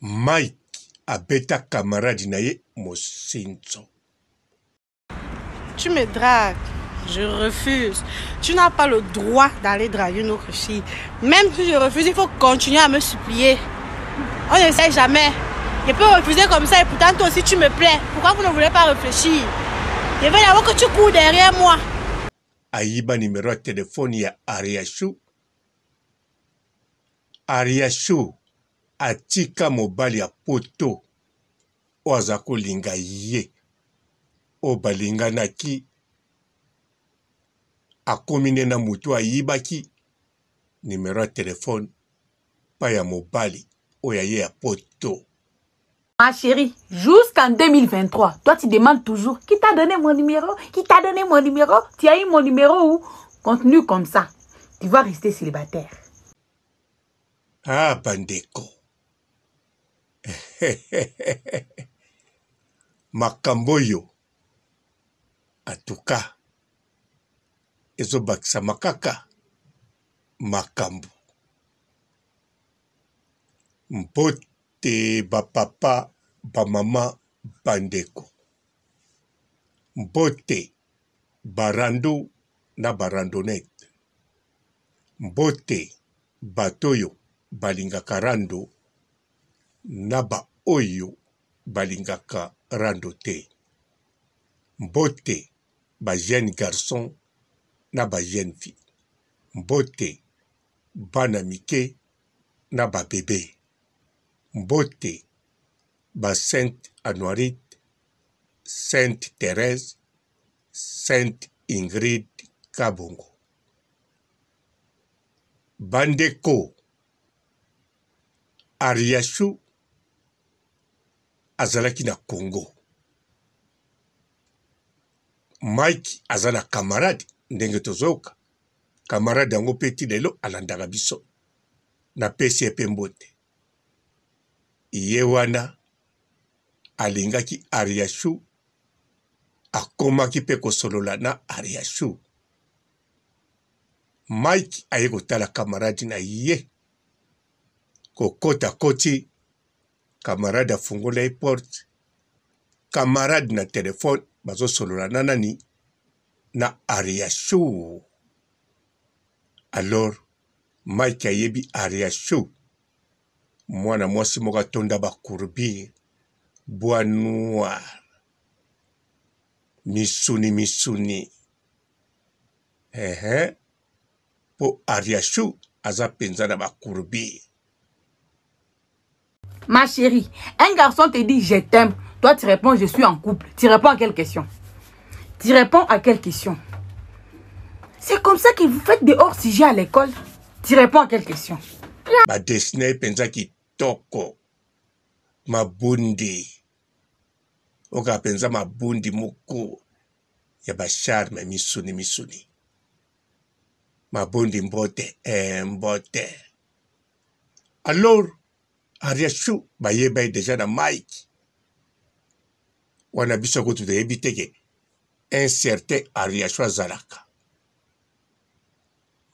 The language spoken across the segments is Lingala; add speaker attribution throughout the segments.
Speaker 1: Mike abeta camarade naye mosinzo.
Speaker 2: Tu me dragues, je refuse. Tu n'as pas le droit d'aller draguer une autre fille. Même si je refuse, il faut continuer à me supplier. On ne sait jamais. Je peux refuser comme ça et pourtant toi aussi tu me plais. Pourquoi vous ne voulez pas réfléchir? Je veux d'abord que tu cours derrière moi.
Speaker 1: Aïba numéro de téléphone ya Ariachou. Ariachou atika mobali ya poto. Oazako linga ye. O balinga naki. Akomine na mutu ayibaki. Numéro de téléphone. Pa ya mobali. Oya ye ya poto.
Speaker 3: Ma chérie, jusqu'en 2023, toi tu demandes toujours qui t'a donné mon numéro, qui t'a donné mon numéro, tu as eu mon numéro où? Continue comme ça, tu vas rester célibataire.
Speaker 1: Ah, bandeko. Makamboyo. Atuka. Ezo bakisa makaka. Makambo. Mbote ba papa, ba mama, bandeko. Mbote barando na barandonete. Mbote batoyo balingaka rando na ba oyo balingaka rando te. Mbote ba jeune garçon na ba jeune fille. Mbote bana mike na ba bébé. Mbote ba Sainte Anuarite, Sainte Thérèse, Sainte Ingrid Kabongo. Bandeko Ariachou azalaki na Congo. Mike azala camarade ndenge tozoka. Camarade yango peti lelo alandaka biso. Na pesi epe mbote. Ye wana alingaki Ariachou akomaki pe kosolola na Ariachou. Mike aye kotala camarade na ye. Kokota koti. Camarade afungola e porte. Camarade na telefone. Bazo solola na nani. Na Ariachou. Alors, Mike ayebi Ariachou. Mwana mwasi moka tonda ba courbir. Bois noir. Misuni. Po Ariachou aza penza na ba courbir.
Speaker 3: Ma chérie, un garçon te dit je t'aime, toi tu réponds je suis en couple. Tu réponds à quelle question? Tu réponds à quelle question? C'est comme ça que vous faites des hors-sujets à l'école. Tu réponds à quelle question?
Speaker 1: Ba dessiné penza ki toko. Mabundi. Oka penza mabundi moko. Ya ba charme misuni. Mabundi mbote. Mbote. Alors, Ariachou bayeba déjà na Mike. Wana biso kutu de ebiteke. Un certain Ariachou azalaka.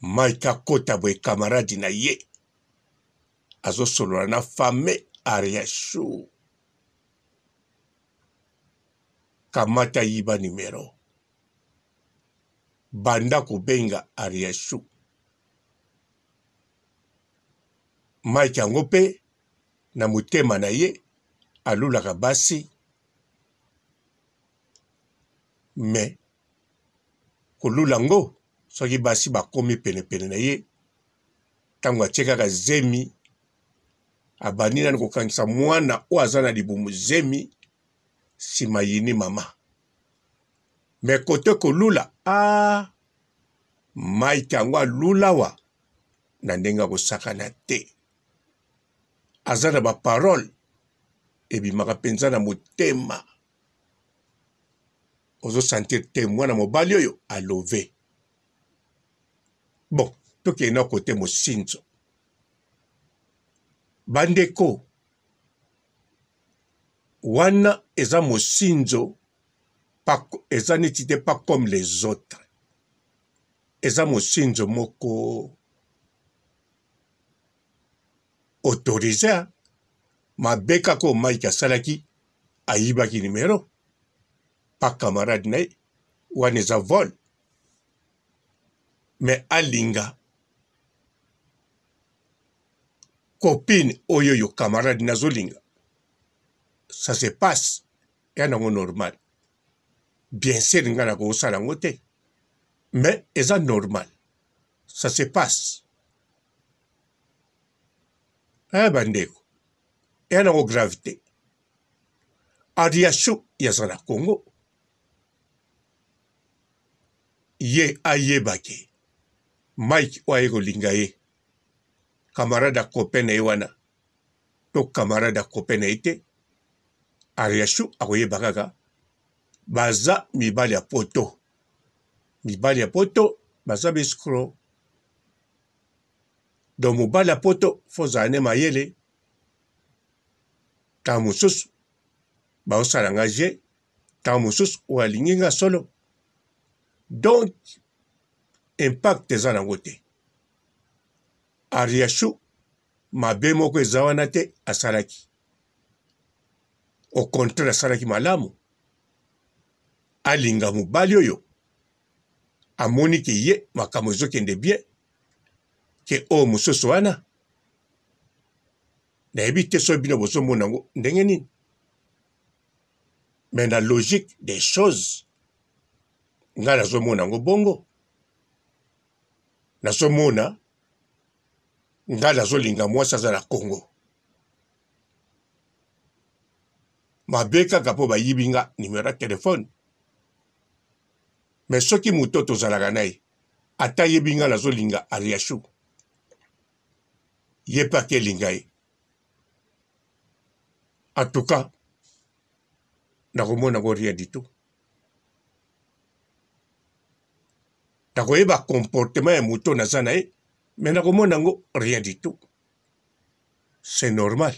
Speaker 1: Mike akota boye camarade na ye. Azo solola na fame Ariachou. Kamata yiba numero. Banda kubenga Ariachou. Mike yango pe na mutema na ye alulaka basi. Me kolula ngo soki basi bakomi pene na ye tango atiekaka zemi abandi nani kokangisa mwana oyo aza na libumu zemi nsima yini mama. Me kote kolula Mike yango alulawa na ndenge kosakana te. Aza na ba parole ebimaka penza na motema. Ozo sentir te mwana mobali oyo alove. Bon, toke na kote mosinzo. Bandeko wana eza mosinzo eza neti te pas comme les autres. Eza mosinzo moko autorisé mabe kaka o Mike asalaki ayibaki numéro pa camarade na ye wana eza vol mais alinga copine oyo yo camarade nazolinga ça se passe ya nango normal bien sûr nga na kosala yango te mais eza normal ça se passe bandeko ya nango gravité Ariashu yaza na Congo ye ayebake Mike oye kolinga ye camarade a copain na ye wana to camarade a copain na ye te Ariashu akoyeba kaka baza mibali ya poto baza bescro donc mobali ya poto fozala ne mayele ntango mosusu baosala nga je ntango mosusu oyo alingi nga solo donc impact eza nango te Ariashu mabe moko eza wana te asalaki au contraire asalaki malamu alinga mobali oyo amoni ke ye makambo ezokende bien ke oyo mosusu wana nayebi te so bino bozomona yango ndenge nini mais na logique des choses nga nazomona yango bongo nazomona nga nazolinga mwasi aza na Congo mabe kaka mpo bayibi nga numéro ya telefone mais soki moto tozalaka na ye ata yebi nga nazolinga Ariashu ye mpe akelinga ye en tout cas nakomona ngo rien du tout nakoyeba comportement ya moto naza na ye mais nakomona ngo rien du tout c'est normal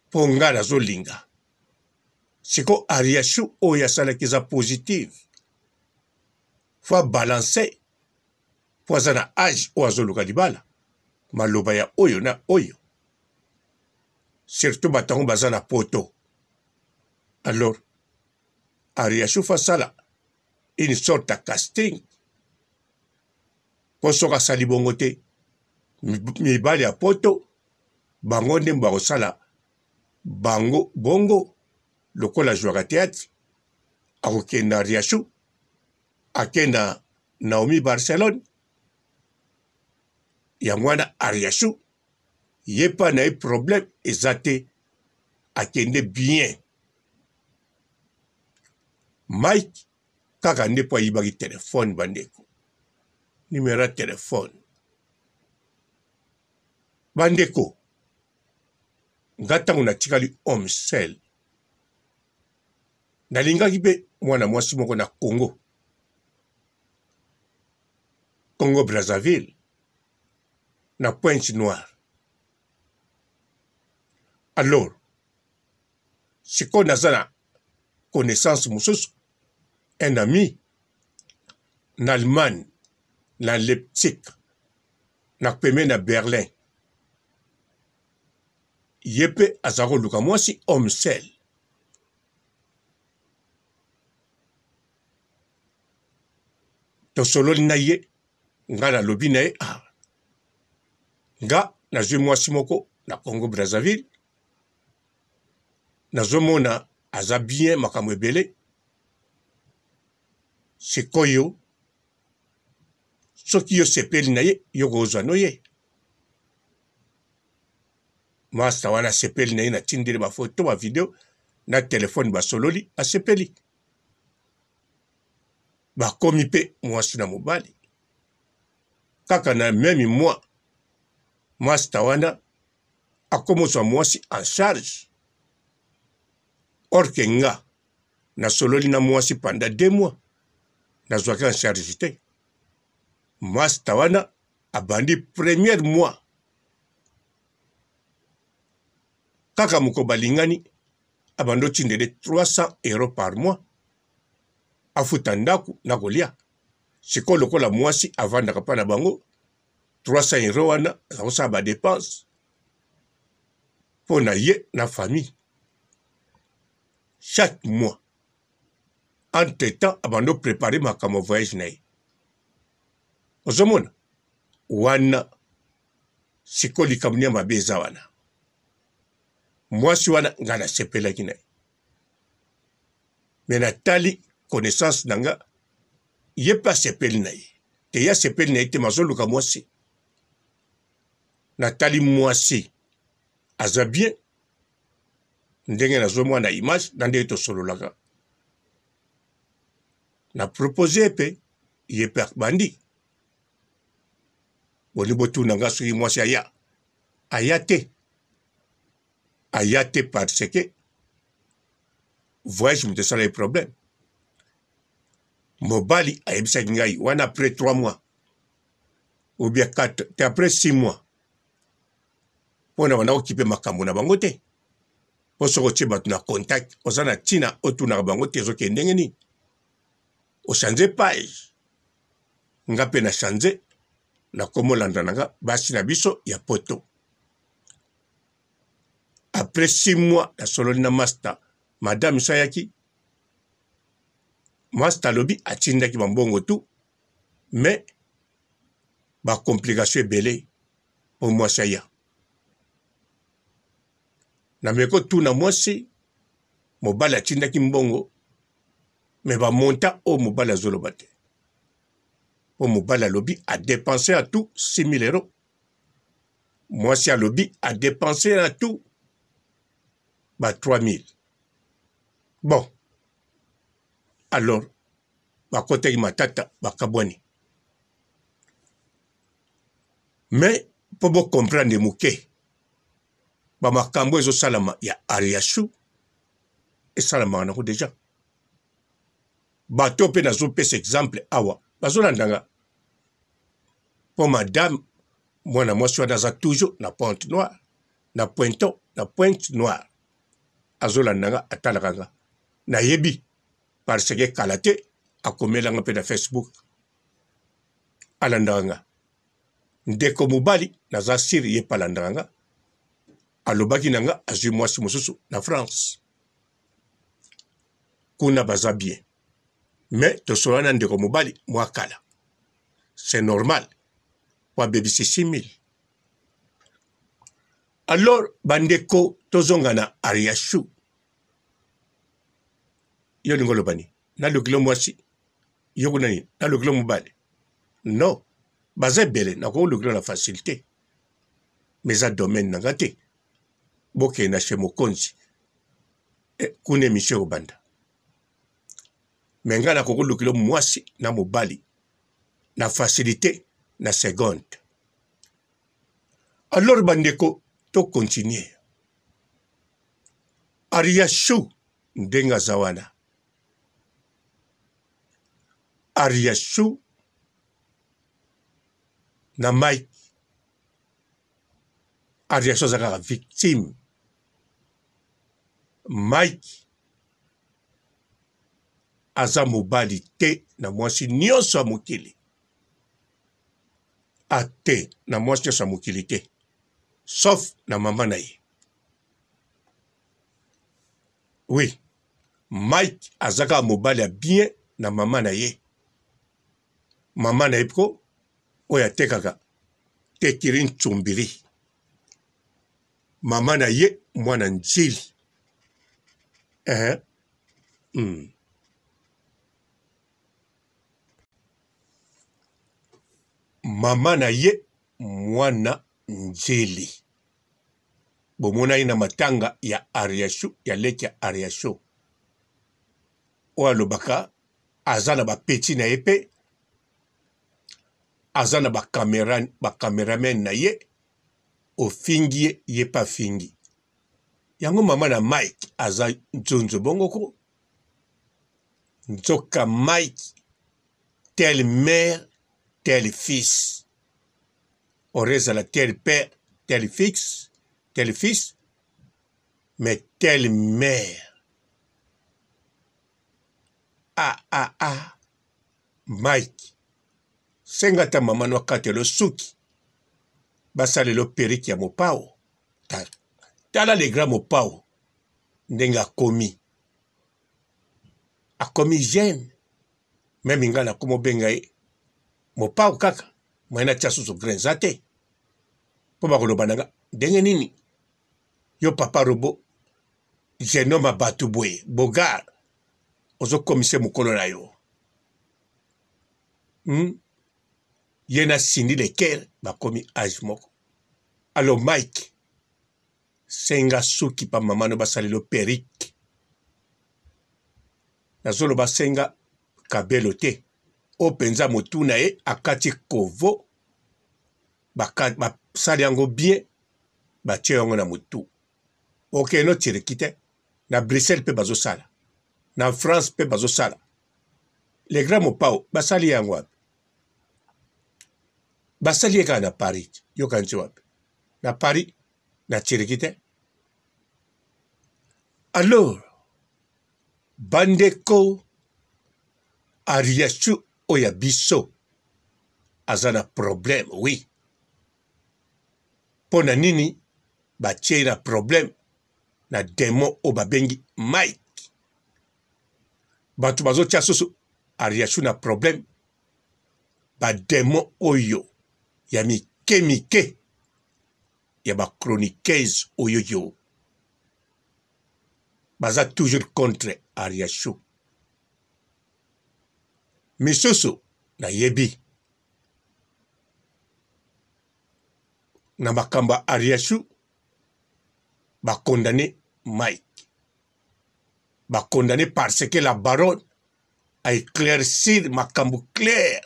Speaker 1: mpo nga nazolinga siko Ariashu oyo asalaki eza positive fo abalanse mpo aza na age oyo azoluka libala maloba ya oyo na oyo surtout batango baza na poto alors Ariashu fa sala une sorte ya casting mpo soki asali bongo te mibali ya poto bango nde bakosala bango bongo lokola jouaka théâtre akokenda Ariashu akenda Naomi Barcelone yango wana Ariashu ye pa na ye problème eza te akende bien Mike kaka nde po ayibaki telefone bandeko numéro ya telefone bandeko nga ntango natikali homme seul nalingaki mpe mwana mwasi moko na Congo Brazzaville na Pointe Noire alors sikoyo naza na connaissance mosusu un ami na Allemagne na Leipzig na peme na Berlin ye mpe aza koluka mwasi homme seul tosololi na ye nga nalobi na ye nga nazwi mwasi moko na Congo Brazzaville nazomona aza bien makambo ebele sikoyo soki yo sepeli na ye yo kozwa no ye masta wana sepeli na ye na tindeli bafoto bavideo na telefone basololi asepeli bakomi mpe mwasi na mobali kaka na memi mwa masta wana akomozwa mwasi en charge or ke nga nasololi na mwasi pendant 2 mois nazwaki en charge te masta wana abandi premier mois kaka moko balingani abandi otindele 300 € par mois afuta ndaku na kolia sikoyo lokola mwasi avandaka mpa na bango 300 € wana azakosala badepense mpo na ye na famille chaque mois. Entre temps abando préparer makambo voyage na ye ozomona wana siko likambo ya mabe eza wana mwasi wana nga nasepelaki na ye me natali connaissance na nga ye mpe asepeli na ye te ye asepeli na ye te mazoluka mwasi natali mwasi aza bien ndenge nazomona image na ndenge tosololaka na propose epe ye mpe akbandi boni botuna nga soki mwasi aya te parce que voyage moto esala ye problème mobali ayebisaki ngai wana après 3 mois ou bien 4 te après 6 mois mpona banda kokipe makambo na bango te mpo soki otie bato na contact oza na ntina otunaka bango te ezokende ndenge nini ochange page nga mpe na change nakomolanda na nga basi na biso ya poto après 6 mois nasololi na master madame sayaki master alobi atindaki bambongo tu mais bacomplication ebele mpo mwasi aya nameko tuna mwasi mobali atindaki mbongo me bamonta oyo mobali azoloba te mpo mobali alobi adepense à tout 6 000 €. Mwasi alobi adepense à tout ba 3 000. Bon alors bakotaki matata bakabwani mais mpo bocomprendre moke bamakambo ezosalama ya ariashu esalamaka nango deja bato mpe nazopesa exemple awa bazolandanga mpo madame mwana mwasi wana aza toujours na pointe noire na pointon na pointe noire azolandanga atalaka nga nayebi parce que kala te akomelanga mpe na Facebook alandaka nga ndeko mobali naza siri ye mpe alandaka nga alobaki na nga azwi mwasi mosusu na France kuna baza bien mais tosolana na ndeko mobali mwa kala c'est normal po abebisi 6 000. Alors bandeko tozonga na ariashu yo lingo lobani nalukilo mwasi yo kuna nini nalukilo mobali non baza ebele nakolukilo na facilité mais eza domaine nanga te bokenda chez mokonzi kuna émission ekobanda me ngai nakokolukilo mwasi na mobali na facilité na seconde. Alors bandeko to continue ariashu ndenge aza wana ariashu na Mike ariashu aza kaka victime. Mike aza mobali te na mwasi nyonso ya mokili ate na mwasi nyonso ya mokili te sauf na mama na ye. Oui, Mike aza kaka mobali ya bien na mama na ye. Mama na ye mpo oyo atekaka tekiri ntsumbiri. Mama na ye mwana njili. Mama na ye mwana njeli bomona ye na matanga ya ariashu ya leki ya ariashu oyo alobaka aza na bapeti na ye mpe aza na bakameramen na ye ofingi ye ye mpe afingi yango mama na Mike aza nzonzo bongoko nzoka Mike tel mère tel fils orezala tel père tel fils mais tel mère. Mike senga ta mama no katelo suki basalelo periki ya mopao tala le grand mopao ndenge akomi jeune meme nga na komo benga ye mopao kaka mwana tia susu grain za te mpo bakoloba nanga ndenge nini yo papa robo jeune homme bato boye bogar ozokomise mokolo na yo ye na sindi le ker bakomi age moko alo Mike senga suki pa mamano basalelo perike nazoloba senga kabelo te o penza motu na ye akati kovo basali yango bien batie yango na motu okeno tiriki te na Bruxelles mpe bazosala na France mpe bazosala le grand mopao basali yango wapi basali ye kaka na Paris yoka nti wapi na Paris na tiriki te alors bandeko Ariachu oya biso aza na problème oui mpo na nini batie na problème na démon oyo babengi Mike bato bazotia susu Ariachu na problème badémon oyo ya mike ya bachroniqueuse oyo yo baza toujours contre Ariachu misusu nayebi na makambo ya Ariachu bakondane Mike bakondane parce que la baronne a éclairci makambo clair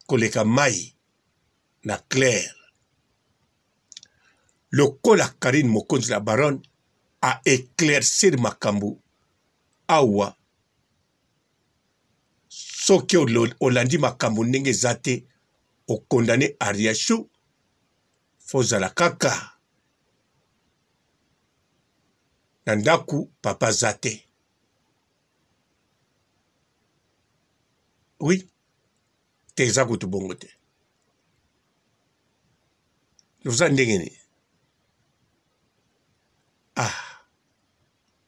Speaker 1: koleka mai na clair lokola Karine mokonzi la baronne a éclaircir makambo awa soki olandi makambo ndenge eza te okondane Ariachu fozala kaka na ndaku papa za te oui te eza kutu bongo te oza ndenge nini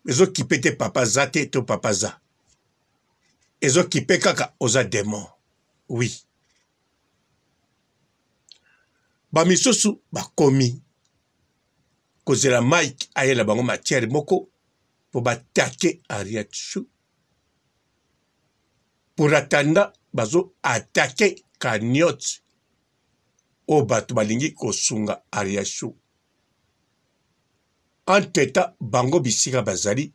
Speaker 1: ezokipe te papa za te to papa za ezokipe kaka oza démon oui bamisusu bakomi kozela Mike ayela bango matière moko po batake Ariachu pour atanda bazo atake Kanyoti o bato balingi kosunga Ariachu anteta bango bisika bazali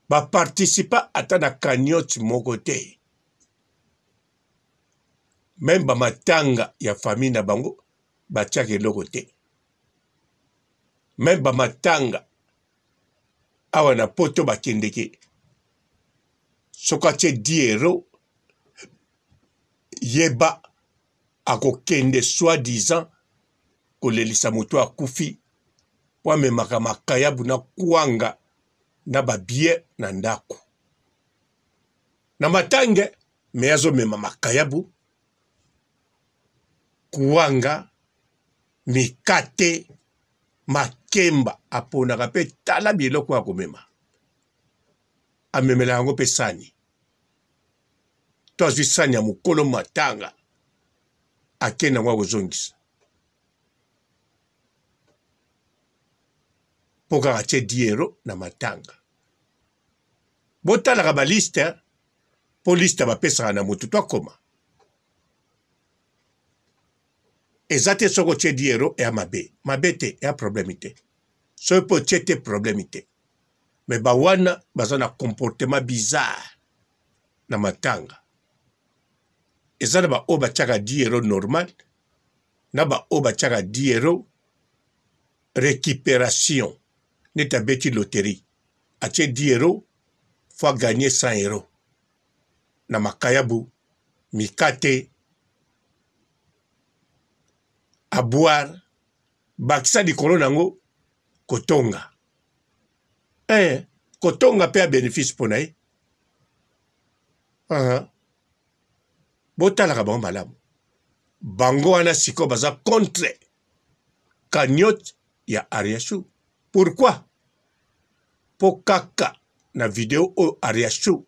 Speaker 1: baparticipa ata na Kanyoti moko te même bamatanga ya famille na bango batiaka eloko te même bamatanga awa na poto bakendeke soki atie 10 € yeba akokende soi-disant kolelisa moto akufi po amemaka makayabu na kwanga na babie na ndako na matange me azomema makayabu kuwanga mikate makemba aponaka mpe tala biloko ya komema amemela yango mpe sani to azwi sani ya mokolo matanga akende yango akozongisa mpo kaka atie 10 € na matanga botalaka baliste mpo liste bapesaka na motu to akoma eza te soki otie 10 € eya mabe te eya problème te soki mpo otie te problème te me bawana baza na comportement bizarre na matanga eza na baoyo batiaka 10 € normal na baoyo batiaka 10 € récupération neti abeti loterie atie 10 € fois gagner 100 € na makayabu mikate à boire bakisa likolo nango kotonga kotonga mpe ya bénéfice mpo na ye botalaka bango malamu bango wana siko baza contre cagnotte ya Ariashu. Pourquoi? Po kaka na video o Ariashu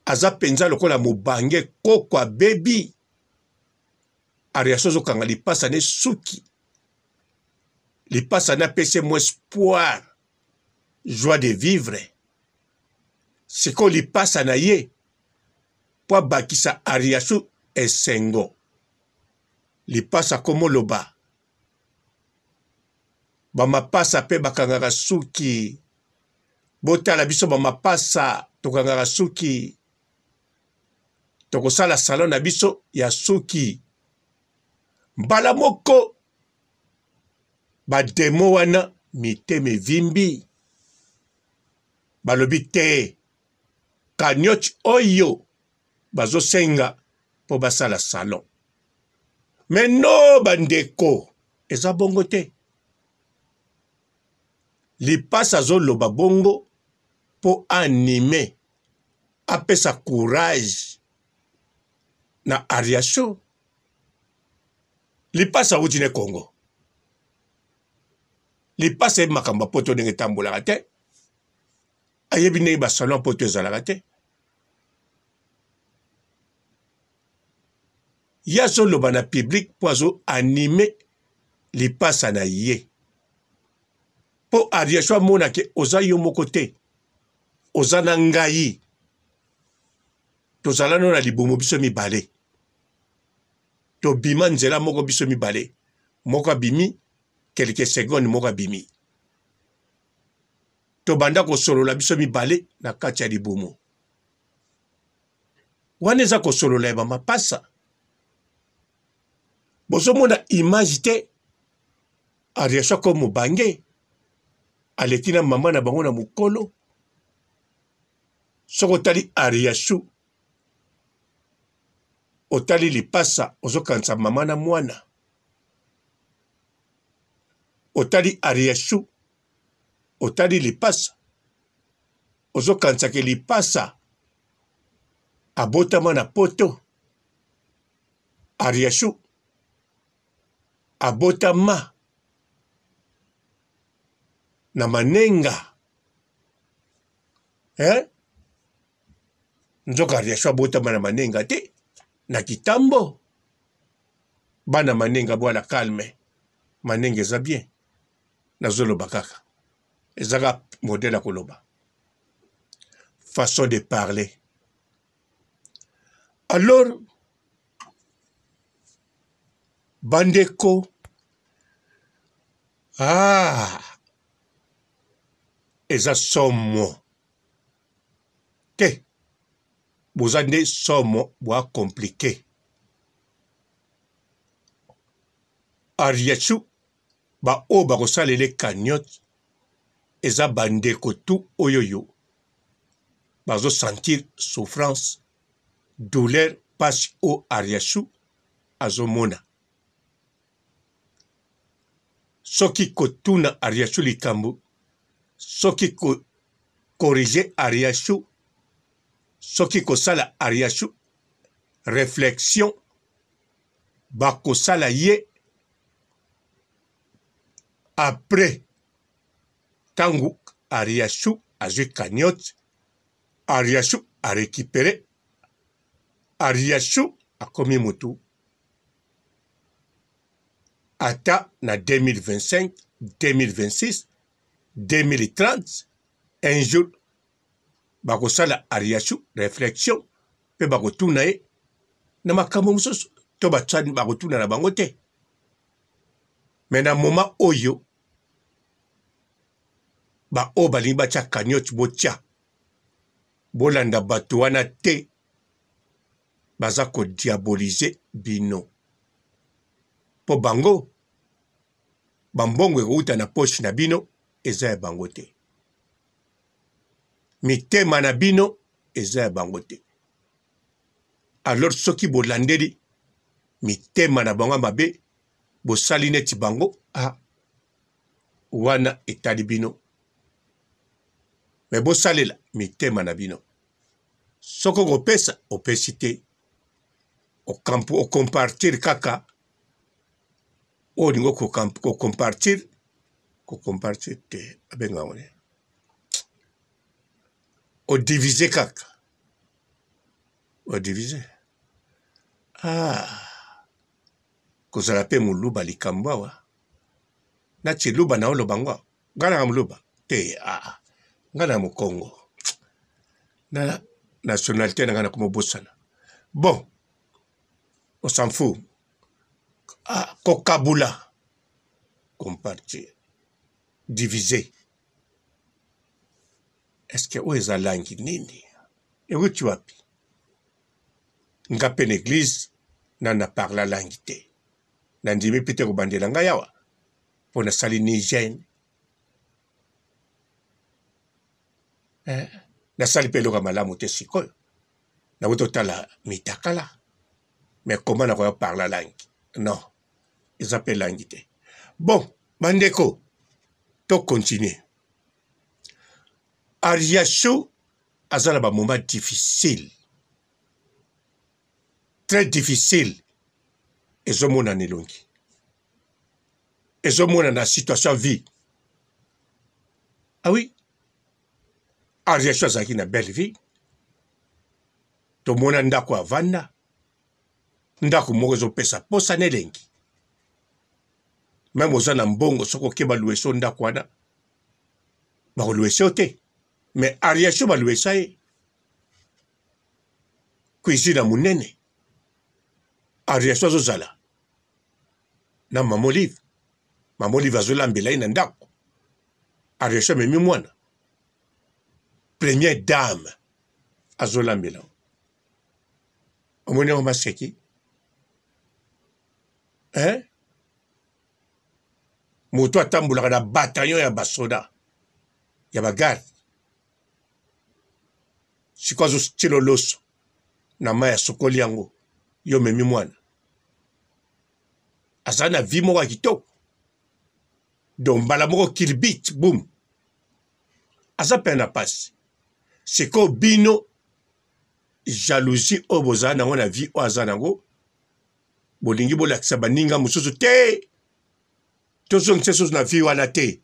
Speaker 1: aza penza lokola mobange kokwa baby. Ariashu zo kanga lipasa ne suki. Lipasa na pese mo espoir, joie de vivre. Siko lipasa na ye po bakisa Ariashu esengo. Lipasa komo loba. Bamapasa pe bakangaka suki. Botala biso bamapasa tokangaka suki. Tokosala salon na biso ya suki. Mbala moko bademo wana miteme vimbi. Balobi te cagnotte oyo bazo senga po basala salon. Mais no bandeko eza bongo te. Lipasa zo loba bongo po anime apesa courage na Ariashu. Lipasa utine Congo. Lipasa makamba poto ndenge tambolaka te. Ayebi ndenge ba salon poto ezalaka te. Ya zo loba na public po azo anime lipasa na ye. Po Ariashu amona ke oza yo moko te. Oza na ngai. Tozala no na libumu biso mibale. To bima nzela moko biso mibale. Moko bimi, quelques secondes moko bimi. To banda ko solola biso mibale na kati ya libumu. Wana eza ko solola eba mapasa. Bozo mona image te. Ariashu ko mobange. Aletina mama na bango na mukolo. Soko tali Ariashu. Otali lipasa ozokanisa mama na mwana. Otali Ariashu. Otali lipasa ozokanisa ke lipasa abotama na poto. Ariashu abotama na manenga. Nzoka Ariashu abotama na manenga te. Na kitambo. Bana manenga bwala calme. Manenga eza bien. Na zolo bakaka. Ezaka modèle koloba. Façon de parler. Alors, bandeko. Eza somo. Te. Bozande somo boa compliqué. Ariashu ba o ba kosalele cagnotte eza bandeko tu oyoyo. Bazo sentir souffrance, douleur parce o Ariashu azomona. Soki kotuna Ariashu likambo, soki ko corriger Ariashu, soki kosala Ariashu réflexion bakosala ye après tangu Ariashu azwi cagnotte, Ariashu a récupéré, Ariashu a komi mutu ata na 2025, 2026, 2030 un jour bakosala Ariashu réflexion pe bakotuna ye na makambo mosusu to batsani bakotuna na bango te. Mais na moment oyo ba o balingi batya cagnotte botya bolanda bato wana te baza kodiabolize bino po bango bambongo ekouta na poche na bino eza ya bango te. Mitema na bino eza ya bango te. Alors soki bolandeli mitema na bango mabe bosali neti bango wana etali bino. Me bosalela mitema na bino. Soko kopesa opesi te. au compartir kaka o ningo ko compartir te abenga one o diviser kaka o diviser kozala pe muluba likambo awa na chiluba na oloba ngo ngana muluba te ngana mukongo na nationalité na ngana kumobosana bon on s'en fout kokabula compartir diviser est-ce que oza langi nini ewuti wapi nga pe l'église na parla langi te na ndimi pite kobandela nga yawa po na sali ni hygiène na sali pe loka malamu te sikoyo na wutotala mitakala mais comment na koya parla langi non ils appellent langi te bon bandeko to continuer Ariachou azala ba moment difficile très difficile ezomona nelongi ezomona na situation vie ah oui Ariachou azalaki na belle vie tomona ndako avanda ndako moko ezopesa posa nelengi même oza na mbongo soko okeba luweso ndako wana bakoluwesa te mais Ariachou baluwesa ye cuisine na monene Ariachou azozala na mama Olive azolambela ye na ndako Ariachou amemi mwana première dame azolambela omoni yango maseki moto atambolaka na bataillon ya basoda ya bagarde sikoyo azotila loso na mai asokoli yango yo memi mwana azala na vie moko ya kitoko donc mbala moko kilbit boum aza mpe na pasi sikoyo bino jalousie oyo bozala nango na vie oyo aza nango bolingi bolakisa baninga mosusu te tozongisa susu na vie wana te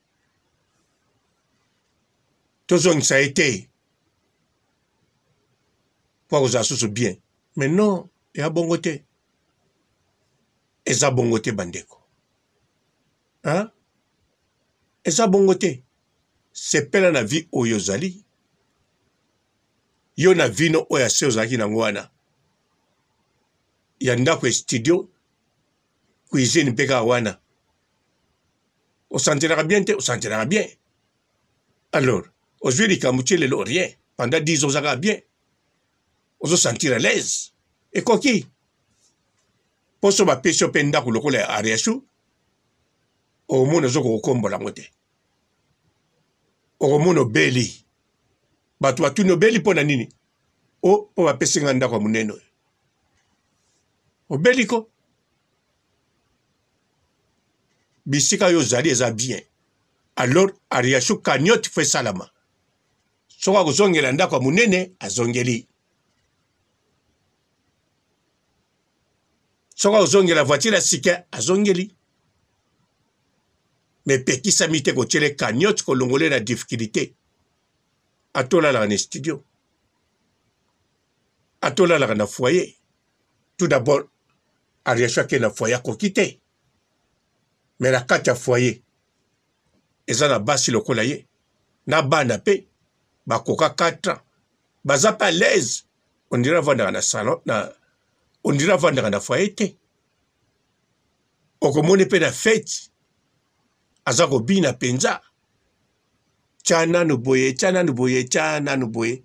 Speaker 1: tozongisa ye te po akozala susu bien mais non eya bongo te eza bongo te bandeko eza bongo te sepela na vie oyo ozali yo na vino oyo ase ozalaki nango wana ya ndako ya studio cuisine mpe kaka wana osentiraka bien te osentiraka bien alors ozwi likambo tie lelo rien pendant 10 ans ozalaka bien ozosentir à l'aise ekoki poso bapesi yo mpe ndako lokola ya Ariachou okomona ozokokombola yango te okomona obeli bato batuni obeli mpo na nini mpo bapesi nga ndako ya monene oyo obeli ko bisika oyo ozali eza bien alors Ariachou cagnotte fo esalama soko akozongela ndako ya monene azongeli soko akozongela voiture ya sika azongeli me pekisami te kotiele cagnotte kolongole na difficulté atolalaka na studio atolalaka na foyer tout d'abord Ariachou ake na foyer akoki te me na kati ya foyer eza na basi lokola ye na bana mpe bakoka 4 ans baza mpe à l'aise on dirait avandaka na salon on dirait avandaka na foyer te okomoni mpe na fete aza kobina mpenza tya nanu boye tya nanu boye tya nanu boye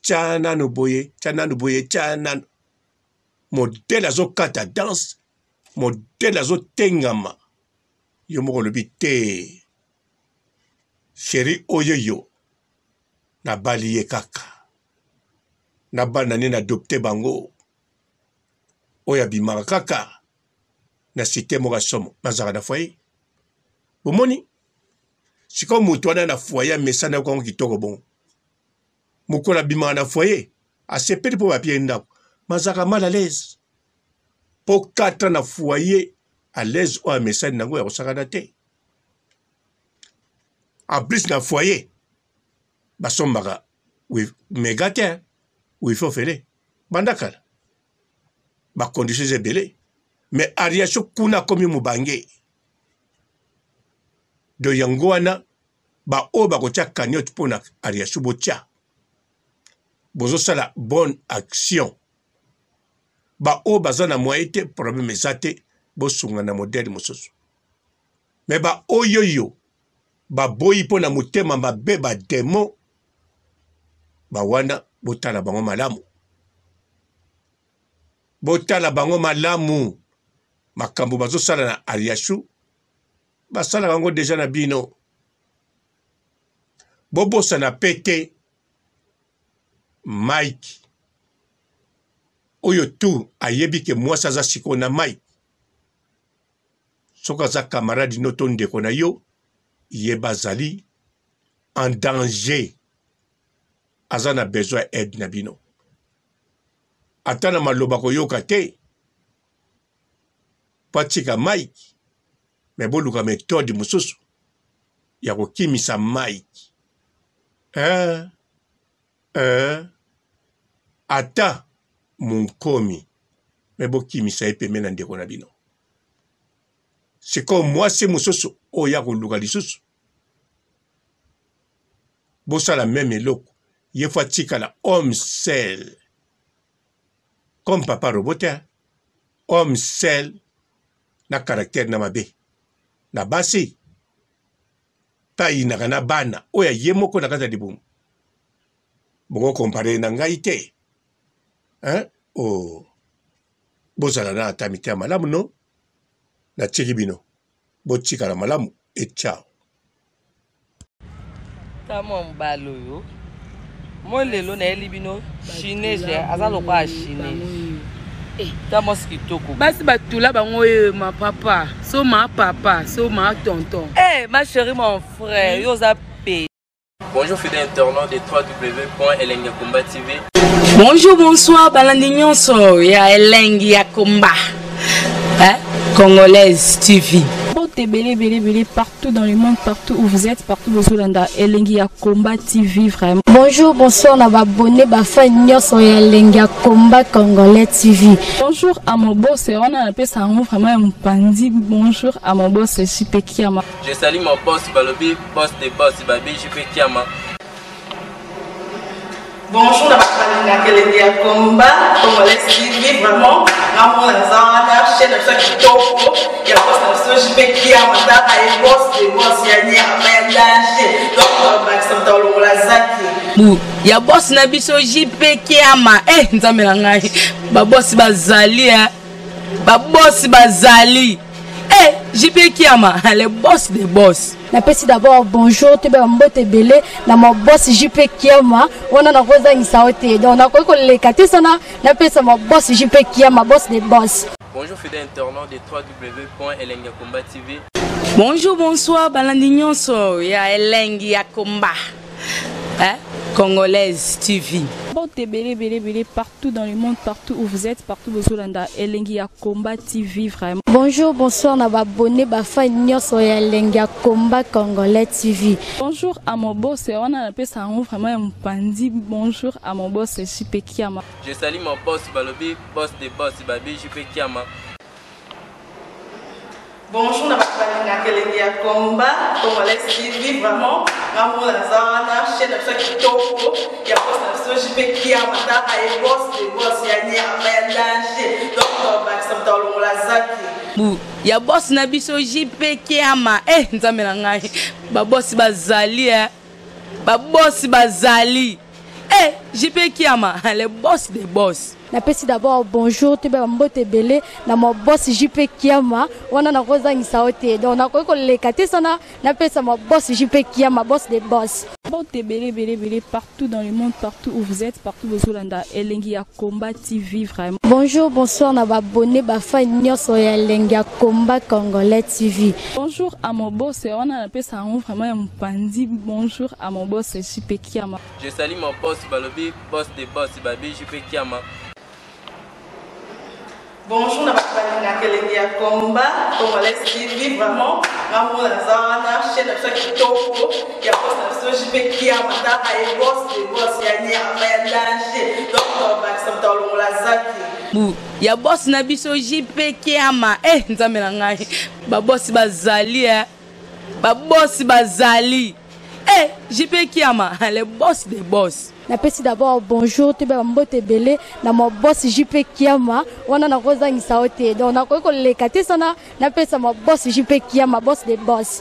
Speaker 1: tya nanu boye tya nanu boye tya nanu modele azokata danse modele azotengama yo moko olobi te sheri oyo yo nabali ye kaka nabali na nini adopte bango oyo abimaka kaka na site moko ya somo bazalaka na foyer bomoni sikoyo moto wana na foyer amesana yokango kitoko bongo mokolo abimaka na foyer asepeli mpo bapie ndako mazalaka mal à l'aise pour 4 ans na foyer à l'aise ou à message nango ya kosakana te. En plus na foyer basombaka mega te ou il faut faire bandakala ba conditions ebele mais ariacho kuna komi mubange do yango wana ba o ba kotia cagnotte pona ariacho botia bozo sala bonne action ba o bazana moyete problème ezate bosunga na modèle mosusu mais ba oyoyo ba boyi pona mutema mabe ba demo ba wana botala bango malamu botala bango malamu makambo bazosala na ariachu basala bango deja na bino bobosa na pete Mike oyo tu ayebi ke mwasi aza siko na Mike soki aza camarade no to ndeko na yo ye bazali en danger aza na besoin aide na bino ata na maloba koyoka te po atika Mike me boluka méthode mosusu ya kokimisa Mike ata munkomi me bokimisa ye pembeni na ndeko na bino sikoyo mwasi mosusu oyo ya koluka lisusu bosala meme eloko ye fo atikala homme seul comme papa robota homme seul na caractère na mabe na basi ta inaka na bana oyo ye moko na kati ya libumu bongo kompare na ngai te bozala na ata mite ya malamu no na tiki bino botikala malamu e ciao
Speaker 4: tamo mbalo yo mo lelo na elibino chinese azalo kwa chinese tamo skitoko
Speaker 3: basi batula bango ma papa so ma papa so ma tonton
Speaker 4: ma chérie mon frère yo za pe.
Speaker 5: Bonjour fidèles internautes de www.elengiakomba TV.
Speaker 3: Bonjour, bonsoir, balandi nyonso ya Elengi ya Komba. Congolaise TV.
Speaker 6: Belé partout dans le monde, partout où vous êtes, partout où vous êtes, Elengi ya Komba TV vraiment.
Speaker 7: Bonjour, bonsoir, on va abonner bafa nyonso ya Elengi ya Komba Congolais TV.
Speaker 6: Bonjour à mon boss, on a appelé ça vraiment un pandi. Bonjour à mon boss, JP Kiama.
Speaker 5: Je salue mon boss Balobi, boss des boss Babi, JP Kiama.
Speaker 2: Bonjour, la Elengi ya Komba Congolais TV vraiment. Ramon Lazana, chaîne de ça qui topo, il y a pas de JP Kiama, il y a boss des boss, il y a un danger. Donc on va accepter le lazaki.
Speaker 3: Ya boss na biso JP Kiama nzambe na ngai ba boss bazali ba boss bazali JP Kiama le boss des boss.
Speaker 7: Napesi d'abord bonjour te ba mbote belé na mo boss JP Kiama wana na koza ngisaote donc na ko lekate sana napesa mo boss JP Kiama boss des boss.
Speaker 5: Bonjour fidèles internautes de www.elengiakomba TV.
Speaker 3: Bonjour bonsoir balandi nyonso ya Elengi ya Komba Congolaise TV.
Speaker 6: Belé partout dans le monde, partout où vous êtes, partout où vous êtes, Elengi ya Komba TV vraiment.
Speaker 7: Bonjour, bonsoir, on va abonner bafa nyonso ya Elengi ya Komba Congolais TV.
Speaker 6: Bonjour à mon boss, on a appelé ça vraiment un pandi. Bonjour à mon boss, JP Kiama.
Speaker 5: Je salue mon boss Balobi, boss des boss Babi, JP Kiama.
Speaker 2: Bonjour, la Elengi ya Komba Congolais TV vraiment. Ramon Lazana, chaîne de ça qui topo, il y a pas de JP Kiama, il y a boss des boss, il y a un danger. Donc on va accepter le lazaki.
Speaker 3: Ya boss na biso JP Kiama nzambe na ngai ba boss bazali ba boss bazali JP Kiama le boss des boss.
Speaker 7: Napesi d'abord bonjour te ba mbote belé na mo boss JP Kiama wana na koza ngisaote donc na ko lekate sana napesa mo boss JP Kiama boss des boss.
Speaker 6: Belé partout dans le monde, partout où vous êtes, partout où vous êtes, Elengi ya Komba TV vraiment.
Speaker 7: Bonjour, bonsoir, on va abonner bafa nyonso ya Elengi ya Komba Congolais TV.
Speaker 6: Bonjour à mon boss, on a appelé ça vraiment un pandi. Bonjour à mon boss, JP Kiama.
Speaker 5: Je salue mon boss Balobi, boss des boss Babi, JP Kiama.
Speaker 2: Bonjour, na bakalanga kelenge ya combat, Congolais TV vraiment. Ngamo na zana chaîne ça qui toko, ya boss na so jipe kia mata ay boss de boss ya ni ya danger. Donc ba ça tolo la zaki.
Speaker 4: Bu, ya boss na biso jipe kia ma. Nzambe na ngai. Ba boss bazali Ba boss bazali. Jipe kia ma, le boss des boss.
Speaker 7: Napesi d'abord bonjour te ba mbote belé na mo boss JP Kiama wana na kozangisa ote donc na ko lekate sana napesa mo boss JP Kiama boss des boss.